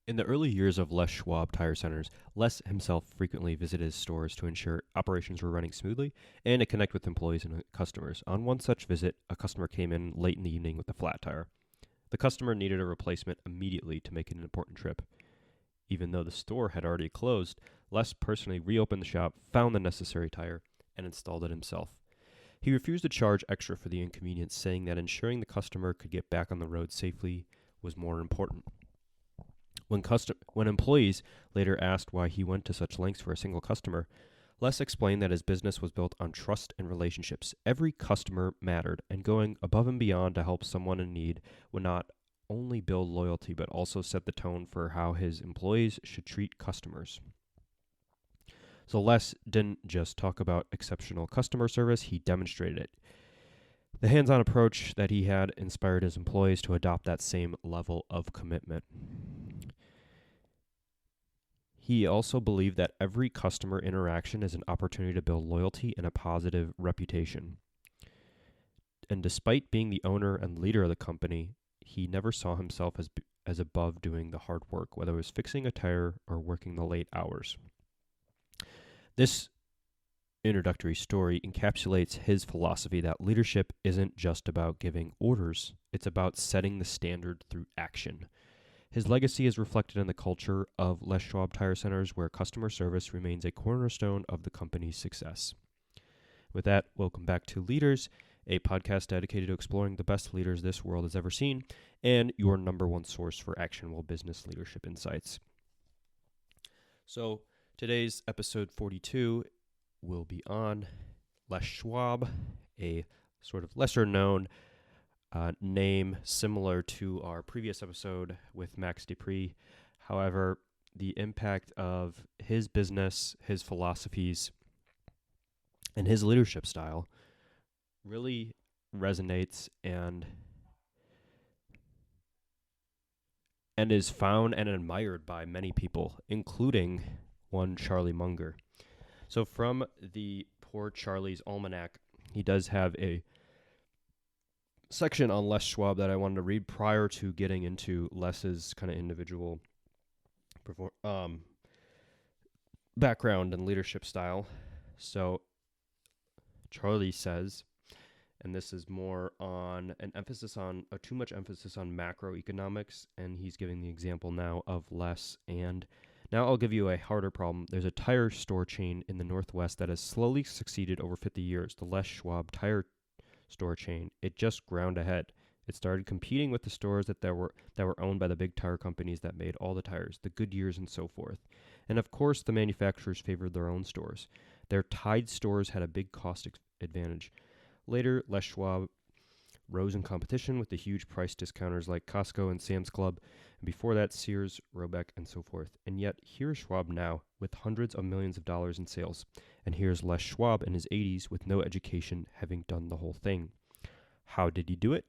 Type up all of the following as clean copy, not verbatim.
In the early years of Les Schwab tire centers, Les himself frequently visited his stores to ensure operations were running smoothly and to connect with employees and customers. On one such visit, a customer came in late in the evening with a flat tire. The customer needed a replacement immediately to make an important trip. Even though the store had already closed, Les personally reopened the shop, found the necessary tire, and installed it himself. He refused to charge extra for the inconvenience, saying that ensuring the customer could get back on the road safely was more important. When employees later asked why he went to such lengths for a single customer, Les explained that his business was built on trust and relationships. Every customer mattered, and going above and beyond to help someone in need would not only build loyalty but also set the tone for how his employees should treat customers. So Les didn't just talk about exceptional customer service, he demonstrated it. The hands-on approach that he had inspired his employees to adopt that same level of commitment. He also believed that every customer interaction is an opportunity to build loyalty and a positive reputation. And despite being the owner and leader of the company, he never saw himself as above doing the hard work, whether it was fixing a tire or working the late hours. This introductory story encapsulates his philosophy that leadership isn't just about giving orders, it's about setting the standard through action. His legacy is reflected in the culture of Les Schwab Tire Centers, where customer service remains a cornerstone of the company's success. With that, welcome back to Leaders, a podcast dedicated to exploring the best leaders this world has ever seen, and your number one source for actionable business leadership insights. So, today's episode 42 will be on Les Schwab, a sort of lesser-known name similar to our previous episode with Max Dupree. However, the impact of his business, his philosophies, and his leadership style really resonates and is found and admired by many people, including one Charlie Munger. So from the Poor Charlie's Almanac, he does have a section on Les Schwab that I wanted to read prior to getting into Les's kind of individual background and leadership style. So Charlie says, and this is more on too much emphasis on macroeconomics, and he's giving the example now of Les. And now I'll give you a harder problem. There's a tire store chain in the Northwest that has slowly succeeded over 50 years, the Les Schwab tire store chain. It just ground ahead. It started competing with the stores that were owned by the big tire companies that made all the tires, the Goodyears and so forth. And of course, the manufacturers favored their own stores. Their tied stores had a big cost advantage. Later, Les Schwab rose in competition with the huge price discounters like Costco and Sam's Club, and before that, Sears, Roebuck, and so forth. And yet, here's Schwab now with hundreds of millions of dollars in sales. And here's Les Schwab in his 80s with no education, having done the whole thing. How did he do it?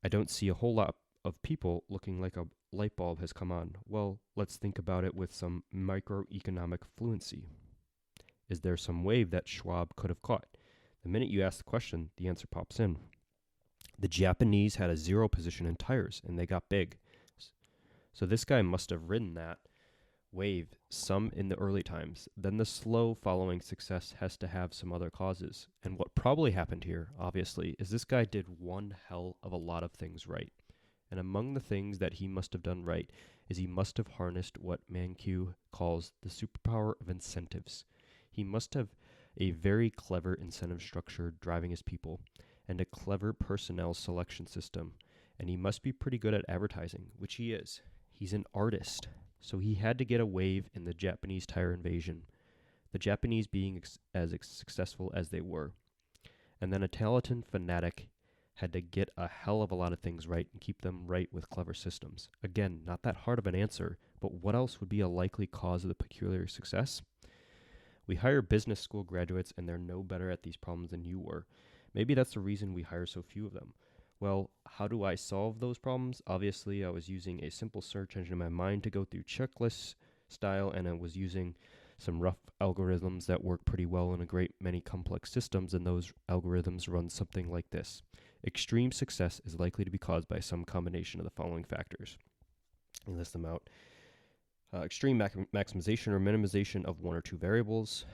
I don't see a whole lot of people looking like a light bulb has come on. Well, let's think about it with some microeconomic fluency. Is there some wave that Schwab could have caught? The minute you ask the question, the answer pops in. The Japanese had a zero position in tires, and they got big. So this guy must have ridden that wave, some in the early times. Then the slow following success has to have some other causes. And what probably happened here, obviously, is this guy did one hell of a lot of things right. And among the things that he must have done right is he must have harnessed what Mankiw calls the superpower of incentives. He must have a very clever incentive structure driving his people, and a clever personnel selection system. And he must be pretty good at advertising, which he is. He's an artist. So he had to get a wave in the Japanese tire invasion, the Japanese being as successful as they were. And then a talented fanatic had to get a hell of a lot of things right and keep them right with clever systems. Again, not that hard of an answer, but what else would be a likely cause of the peculiar success? We hire business school graduates, and they're no better at these problems than you were. Maybe that's the reason we hire so few of them. Well, how do I solve those problems? Obviously, I was using a simple search engine in my mind to go through checklist style, and I was using some rough algorithms that work pretty well in a great many complex systems, and those algorithms run something like this. Extreme success is likely to be caused by some combination of the following factors. I list them out. extreme maximization or minimization of one or two variables,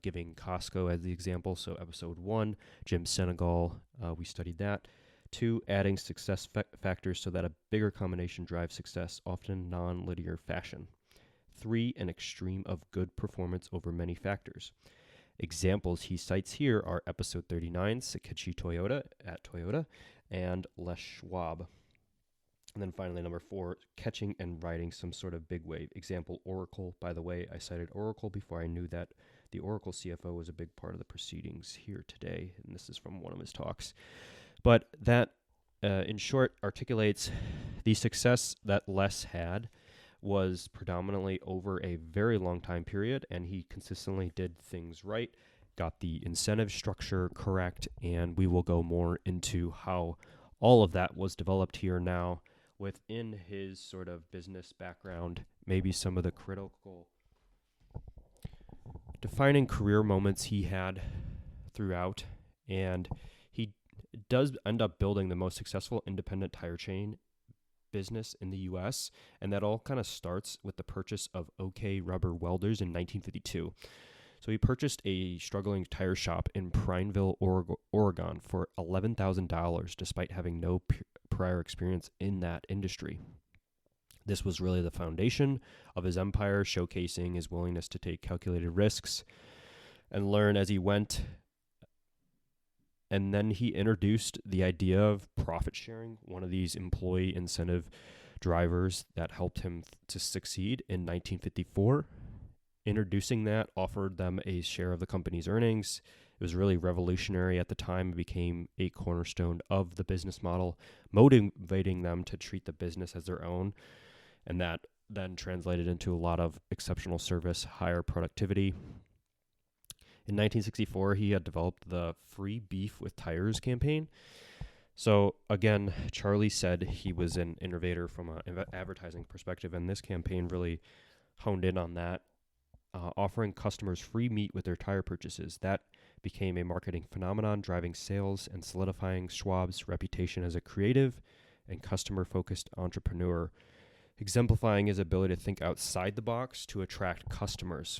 giving Costco as the example. So episode 1, Jim Senegal, we studied that. 2, adding success factors so that a bigger combination drives success, often non-linear fashion. 3, an extreme of good performance over many factors. Examples he cites here are episode 39, Sakichi Toyota at Toyota, and Les Schwab. And then finally, number 4, catching and riding some sort of big wave. Example, Oracle. By the way, I cited Oracle before I knew that the Oracle CFO was a big part of the proceedings here today, and this is from one of his talks. But that, in short, articulates the success that Les had was predominantly over a very long time period, and he consistently did things right, got the incentive structure correct, and we will go more into how all of that was developed here now within his sort of business background, maybe some of the critical defining career moments he had throughout, and he does end up building the most successful independent tire chain business in the U.S., and that all kind of starts with the purchase of OK Rubber Welders in 1952. So he purchased a struggling tire shop in Prineville, Oregon for $11,000, despite having no prior experience in that industry. This was really the foundation of his empire, showcasing his willingness to take calculated risks and learn as he went. And then he introduced the idea of profit sharing, one of these employee incentive drivers that helped him to succeed in 1954. Introducing that offered them a share of the company's earnings. It was really revolutionary at the time. It became a cornerstone of the business model, motivating them to treat the business as their own. And that then translated into a lot of exceptional service, higher productivity. In 1964, he had developed the Free Beef with Tires campaign. So again, Charlie said he was an innovator from an advertising perspective, and this campaign really honed in on that, offering customers free meat with their tire purchases. That became a marketing phenomenon, driving sales and solidifying Schwab's reputation as a creative and customer-focused entrepreneur, exemplifying his ability to think outside the box to attract customers.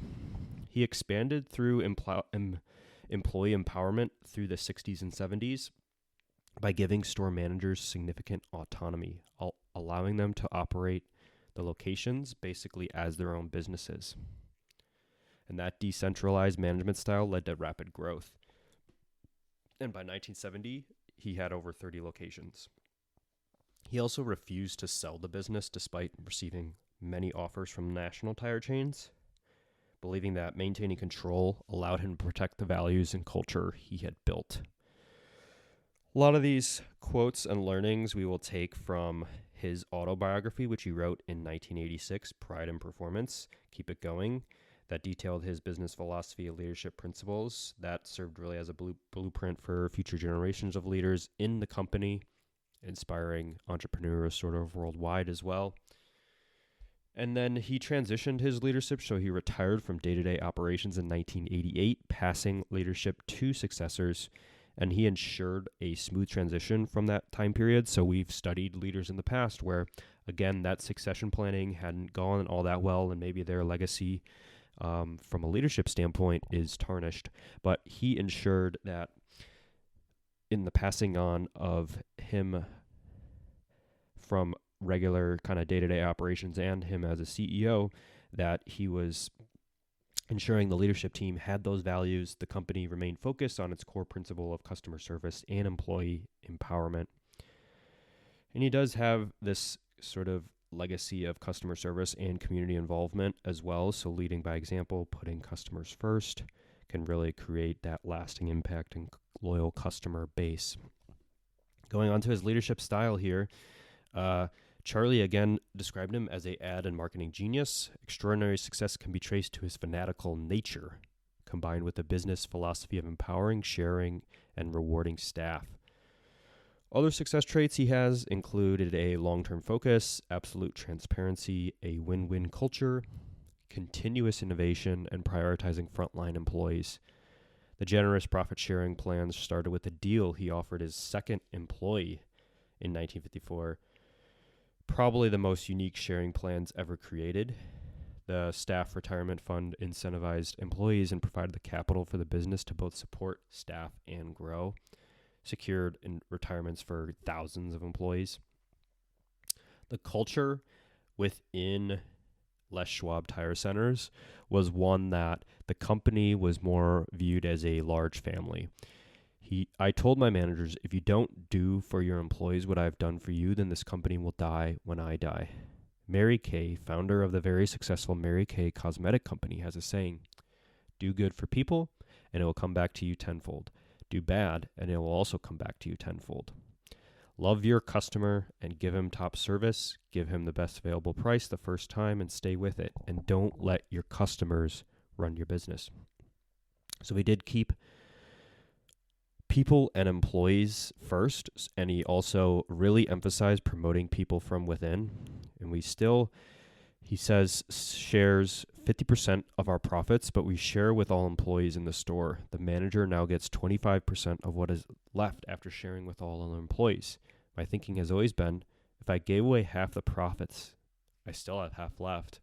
He expanded through employee empowerment through the 60s and 70s by giving store managers significant autonomy, allowing them to operate the locations basically as their own businesses. And that decentralized management style led to rapid growth. And by 1970, he had over 30 locations. He also refused to sell the business despite receiving many offers from national tire chains, believing that maintaining control allowed him to protect the values and culture he had built. A lot of these quotes and learnings we will take from his autobiography, which he wrote in 1986, Pride and Performance, Keep It Going, that detailed his business philosophy and leadership principles that served really as a blueprint for future generations of leaders in the company, inspiring entrepreneurs sort of worldwide as well. And then he transitioned his leadership, so he retired from day-to-day operations in 1988, passing leadership to successors, and he ensured a smooth transition from that time period. So we've studied leaders in the past where, again, that succession planning hadn't gone all that well, and maybe their legacy from a leadership standpoint is tarnished. But he ensured that in the passing on of him from regular kind of day-to-day operations and him as a CEO, that he was ensuring the leadership team had those values, the company remained focused on its core principle of customer service and employee empowerment. And he does have this sort of legacy of customer service and community involvement as well. So leading by example, putting customers first can really create that lasting impact and loyal customer base. Going on to his leadership style here, Charlie again described him as an ad and marketing genius. Extraordinary success can be traced to his fanatical nature, combined with a business philosophy of empowering, sharing, and rewarding staff. Other success traits he has included a long-term focus, absolute transparency, a win-win culture, continuous innovation, and prioritizing frontline employees. The generous profit-sharing plans started with a deal he offered his second employee in 1954. Probably the most unique sharing plans ever created. The staff retirement fund incentivized employees and provided the capital for the business to both support staff and grow. Secured in retirements for thousands of employees. The culture within Les Schwab tire centers was one that the company was more viewed as a large family. I told my managers, if you don't do for your employees what I've done for you, then this company will die when I die. Mary Kay, founder of the very successful Mary Kay cosmetic company, has a saying, do good for people and it will come back to you tenfold. Do bad and it will also come back to you tenfold. Love your customer and give him top service. Give him the best available price the first time and stay with it. And don't let your customers run your business. So we did keep people and employees first, and he also really emphasized promoting people from within. And we still, he says, shares 50% of our profits, but we share with all employees in the store. The manager now gets 25% of what is left after sharing with all other employees. My thinking has always been, if I gave away half the profits, I still have half left.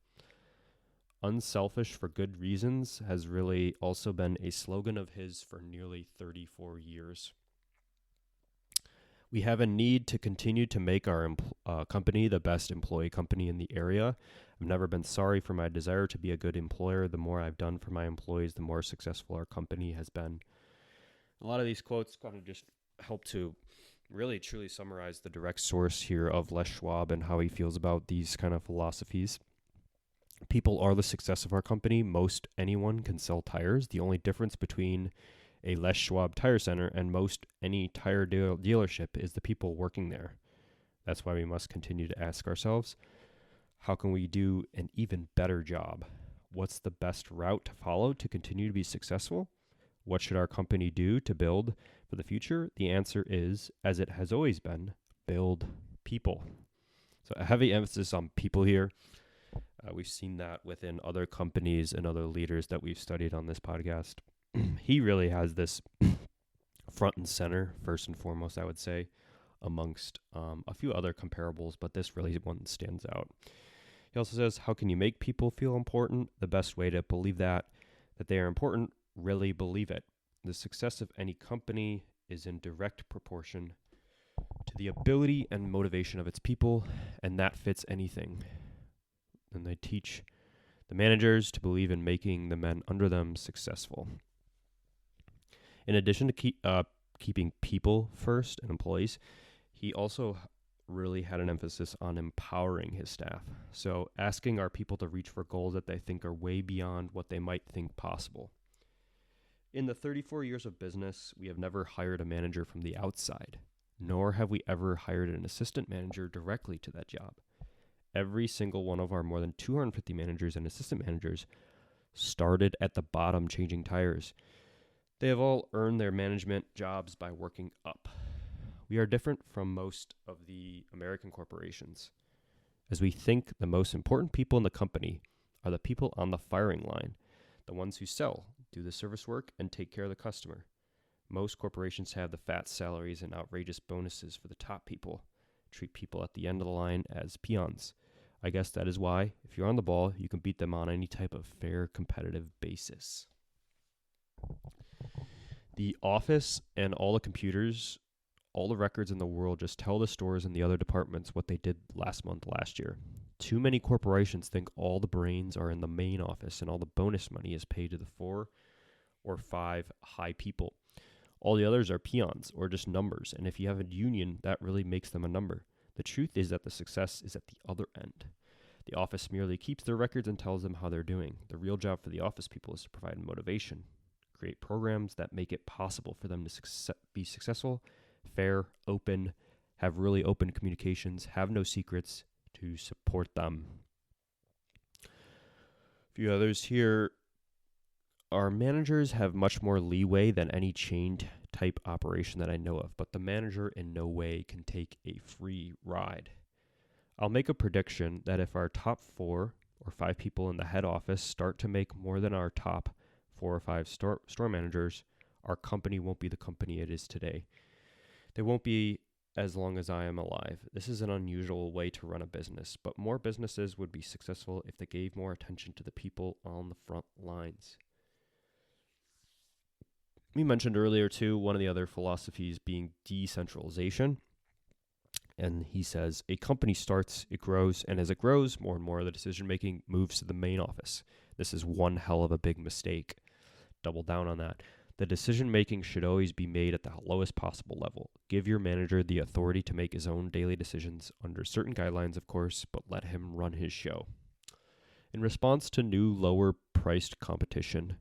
Unselfish for good reasons has really also been a slogan of his for nearly 34 years. We have a need to continue to make our company the best employee company in the area. I've never been sorry for my desire to be a good employer. The more I've done for my employees, the more successful our company has been. A lot of these quotes kind of just help to really truly summarize the direct source here of Les Schwab and how he feels about these kind of philosophies. People are the success of our company. Most anyone can sell tires. The only difference between a Les Schwab tire center and most any tire dealership is the people working there. That's why we must continue to ask ourselves, how can we do an even better job? What's the best route to follow to continue to be successful? What should our company do to build for the future? The answer is, as it has always been, build people. So a heavy emphasis on people here. We've seen that within other companies and other leaders that we've studied on this podcast. He really has this front and center, first and foremost, I would say, amongst a few other comparables, but this really one stands out. He also says, how can you make people feel important? The best way to believe that they are important, really believe it. The success of any company is in direct proportion to the ability and motivation of its people, and that fits anything. And they teach the managers to believe in making the men under them successful. In addition to keeping people first and employees, he also really had an emphasis on empowering his staff. So asking our people to reach for goals that they think are way beyond what they might think possible. In the 34 years of business, we have never hired a manager from the outside, nor have we ever hired an assistant manager directly to that job. Every single one of our more than 250 managers and assistant managers started at the bottom changing tires. They have all earned their management jobs by working up. We are different from most of the American corporations, as we think the most important people in the company are the people on the firing line, the ones who sell, do the service work, and take care of the customer. Most corporations have the fat salaries and outrageous bonuses for the top people, treat people at the end of the line as peons. I guess that is why, if you're on the ball, you can beat them on any type of fair, competitive basis. The office and all the computers, all the records in the world just tell the stores and the other departments what they did last year. Too many corporations think all the brains are in the main office and all the bonus money is paid to the 4 or 5 high people. All the others are peons or just numbers, and if you have a union, that really makes them a number. The truth is that the success is at the other end. The office merely keeps their records and tells them how they're doing. The real job for the office people is to provide motivation, create programs that make it possible for them to be successful, fair, open, have really open communications, have no secrets, to support them. A few others here. Our managers have much more leeway than any chained type operation that I know of, but the manager in no way can take a free ride. I'll make a prediction that if our top 4 or 5 people in the head office start to make more than our top 4 or 5 store managers, our company won't be the company it is today. They won't be as long as I am alive. This is an unusual way to run a business, but more businesses would be successful if they gave more attention to the people on the front lines. We mentioned earlier, too, one of the other philosophies being decentralization. And he says, a company starts, it grows, and as it grows, more and more of the decision making moves to the main office. This is one hell of a big mistake. Double down on that. The decision making should always be made at the lowest possible level. Give your manager the authority to make his own daily decisions under certain guidelines, of course, but let him run his show. In response to new lower priced competition,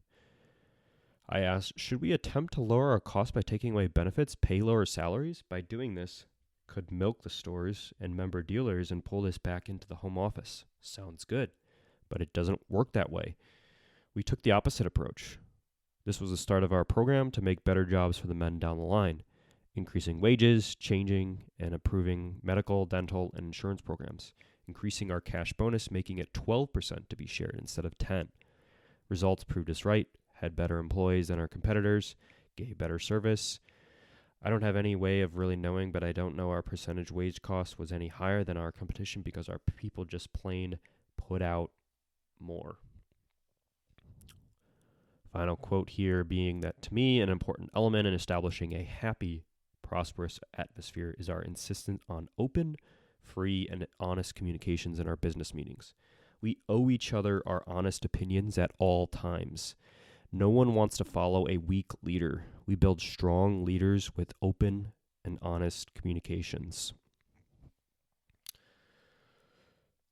I asked, should we attempt to lower our costs by taking away benefits, pay lower salaries? By doing this, could milk the stores and member dealers and pull this back into the home office. Sounds good, but it doesn't work that way. We took the opposite approach. This was the start of our program to make better jobs for the men down the line, increasing wages, changing and improving medical, dental, and insurance programs, increasing our cash bonus, making it 12% to be shared instead of 10. Results proved us right, had better employees than our competitors, gave better service. I don't have any way of really knowing, but I don't know our percentage wage cost was any higher than our competition because our people just plain put out more. Final quote here being that to me, an important element in establishing a happy, prosperous atmosphere is our insistence on open, free, and honest communications in our business meetings. We owe each other our honest opinions at all times. No one wants to follow a weak leader. We build strong leaders with open and honest communications.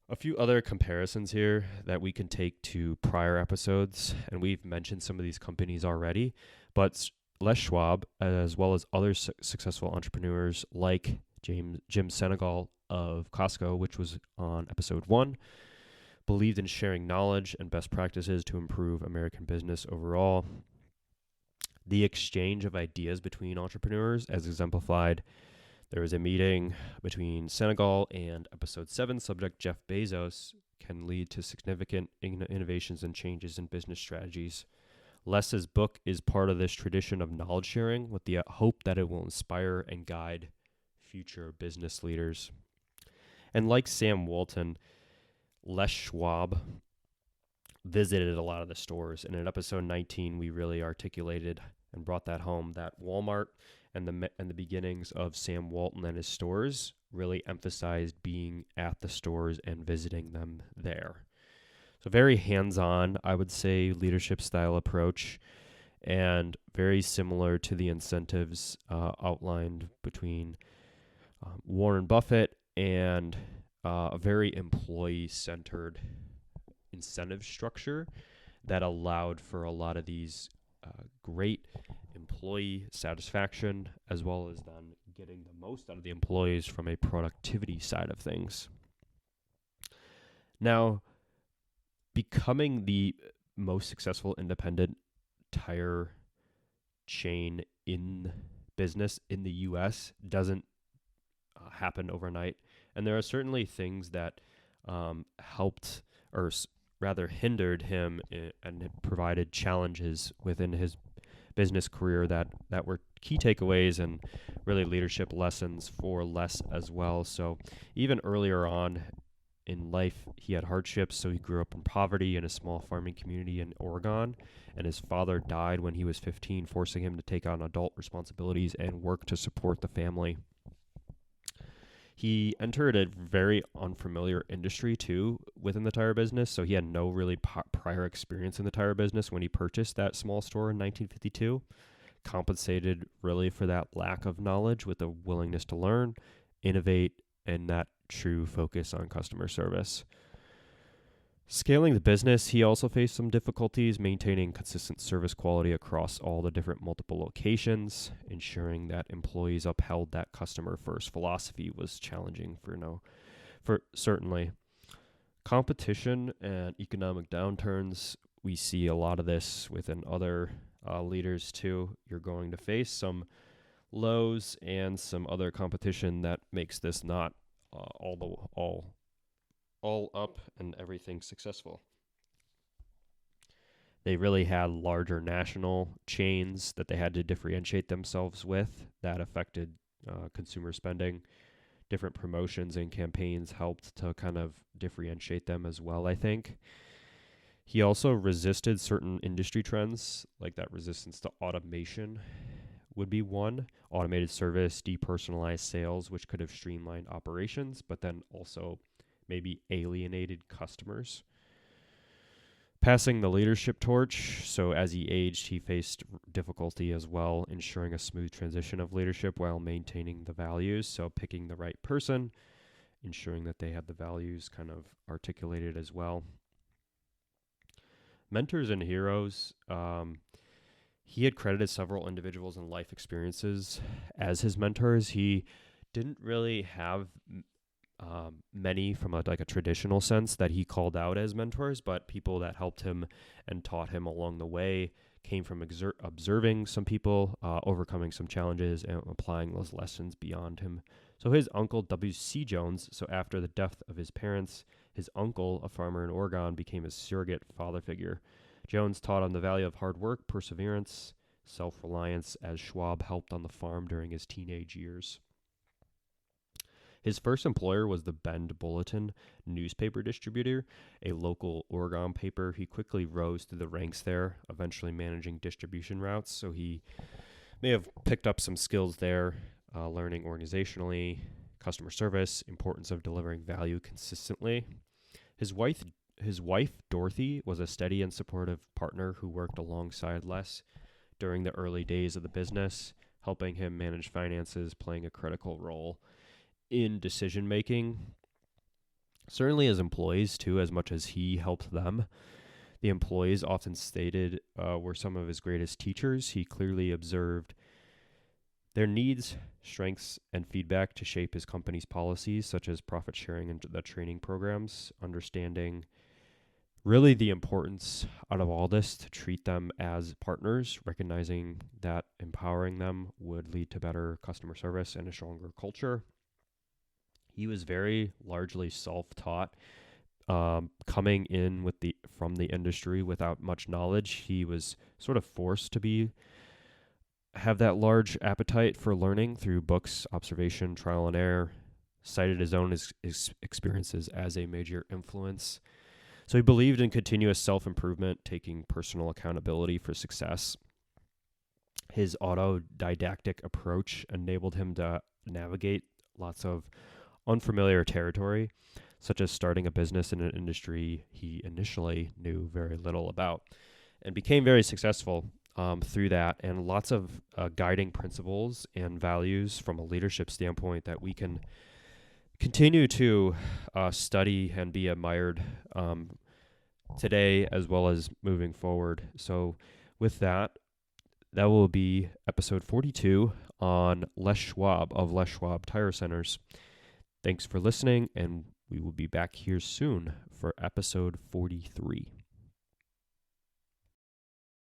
A few other comparisons here that we can take to prior episodes, and we've mentioned some of these companies already, but Les Schwab, as well as other successful entrepreneurs like Jim Senegal of Costco, which was on episode 1, believed in sharing knowledge and best practices to improve American business overall. The exchange of ideas between entrepreneurs, as exemplified, there was a meeting between Senegal and episode 7 subject Jeff Bezos, can lead to significant innovations and changes in business strategies. Les's book is part of this tradition of knowledge sharing with the hope that it will inspire and guide future business leaders. And like Sam Walton, Les Schwab visited a lot of the stores. And in episode 19, we really articulated and brought that home, that Walmart and the beginnings of Sam Walton and his stores really emphasized being at the stores and visiting them there. So very hands-on, I would say, leadership style approach, and very similar to the incentives outlined between Warren Buffett and a very employee-centered incentive structure that allowed for a lot of these great employee satisfaction, as well as then getting the most out of the employees from a productivity side of things. Now, becoming the most successful independent tire chain in business in the U.S. doesn't happen overnight. And there are certainly things that helped, or rather hindered him and provided challenges within his business career that were key takeaways and really leadership lessons for Les as well. So even earlier on in life, he had hardships. So he grew up in poverty in a small farming community in Oregon, and his father died when he was 15, forcing him to take on adult responsibilities and work to support the family. He entered a very unfamiliar industry, too, within the tire business, so he had no really prior experience in the tire business when he purchased that small store in 1952, compensated really for that lack of knowledge with a willingness to learn, innovate, and that true focus on customer service. Scaling the business, he also faced some difficulties maintaining consistent service quality across all the different multiple locations. Ensuring that employees upheld that customer first philosophy was challenging for certainly. Competition and economic downturns, we see a lot of this within other leaders too. You're going to face some lows and some other competition that makes this not all up and everything successful. They really had larger national chains that they had to differentiate themselves with that affected consumer spending. Different promotions and campaigns helped to kind of differentiate them as well, I think. He also resisted certain industry trends, like that resistance to automation would be one. Automated service, depersonalized sales, which could have streamlined operations, but then also maybe alienated customers. Passing the leadership torch. So as he aged, he faced difficulty as well, ensuring a smooth transition of leadership while maintaining the values. So picking the right person, ensuring that they had the values kind of articulated as well. Mentors and heroes. He had credited several individuals and life experiences as his mentors. He didn't really have many from a traditional sense that he called out as mentors, but people that helped him and taught him along the way came from observing some people, overcoming some challenges, and applying those lessons beyond him. So his uncle, W.C. Jones, so after the death of his parents, his uncle, a farmer in Oregon, became his surrogate father figure. Jones taught him the value of hard work, perseverance, self-reliance, as Schwab helped on the farm during his teenage years. His first employer was the Bend Bulletin newspaper distributor, a local Oregon paper. He quickly rose through the ranks there, eventually managing distribution routes. So he may have picked up some skills there, learning organizationally, customer service, importance of delivering value consistently. His wife, Dorothy, was a steady and supportive partner who worked alongside Les during the early days of the business, helping him manage finances, playing a critical role in decision making. Certainly as employees too, as much as he helped them. The employees, often stated, were some of his greatest teachers. He clearly observed their needs, strengths, and feedback to shape his company's policies, such as profit sharing and the training programs, understanding really the importance out of all this to treat them as partners, recognizing that empowering them would lead to better customer service and a stronger culture. He was very largely self-taught, coming in from the industry without much knowledge. He was sort of forced to have that large appetite for learning through books, observation, trial and error, cited his own experiences as a major influence. So he believed in continuous self-improvement, taking personal accountability for success. His autodidactic approach enabled him to navigate lots of unfamiliar territory, such as starting a business in an industry he initially knew very little about, and became very successful through that, and lots of guiding principles and values from a leadership standpoint that we can continue to study and be admired today as well as moving forward. So with that will be episode 42 on Les Schwab of Les Schwab Tire Centers. Thanks for listening, and we will be back here soon for episode 43.